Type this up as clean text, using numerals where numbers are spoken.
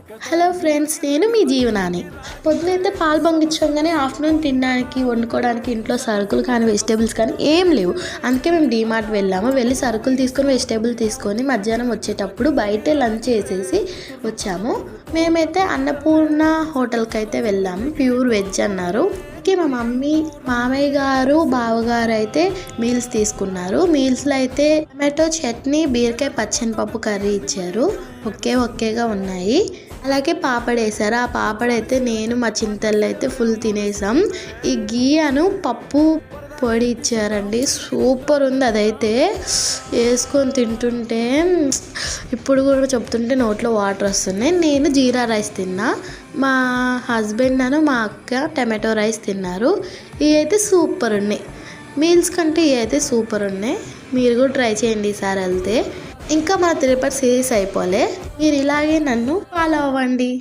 Hello friends, నేను మీ జీవనాని. పొద్దునైతే పాలు పొంగించగానే afternoon తినడానికి వండుకోవడానికి ఇంట్లో సరుకులు కానీ వెజిటేబుల్స్ కానీ ఏం లేవు. అందుకే మేము డీమార్ట్ వెళ్ళాము. వెళ్ళి సరుకులు తీసుకొని వెజిటేబుల్ తీసుకొని మధ్యాహ్నం వచ్చేటప్పుడు బయటే లంచ్ చేసేసి వచ్చాము. మేమైతే అన్నపూర్ణ హోటల్కి అయితే వెళ్ళాము. ప్యూర్ వెజ్ అన్నారు. మా మమ్మీ, మామయ్య గారు, బావగారు అయితే మీల్స్ తీసుకున్నారు. మీల్స్లో అయితే టమాటో చట్నీ, బీరకాయ పచ్చనిపప్పు కర్రీ ఇచ్చారు. ఒకేగా ఉన్నాయి. అలాగే పాపడ్ వేసారు. ఆ పాపడ్ అయితే నేను మా చింతల్లో అయితే ఫుల్ తినేసాం. ఈ గీయను పప్పు పొడి ఇచ్చారండి, సూపర్ ఉంది. అదైతే వేసుకొని తింటుంటే ఇప్పుడు కూడా చెప్తుంటే నోట్లో వాటర్ వస్తున్నాయి. నేను జీరా రైస్ తిన్నా, మా హస్బెండ్ అను మా అక్క టమాటో రైస్ తిన్నారు. ఇవి అయితే సూపర్ ఉన్నాయి. మీల్స్ కంటే ఇవి అయితే సూపర్ ఉన్నాయి. మీరు కూడా ట్రై చేయండి ఈసారి వెళ్తే. ఇంకా మన తిరుపతి సిరీస్ అయిపోలే. మీరు ఇలాగే నన్ను ఫాలో అవ్వండి.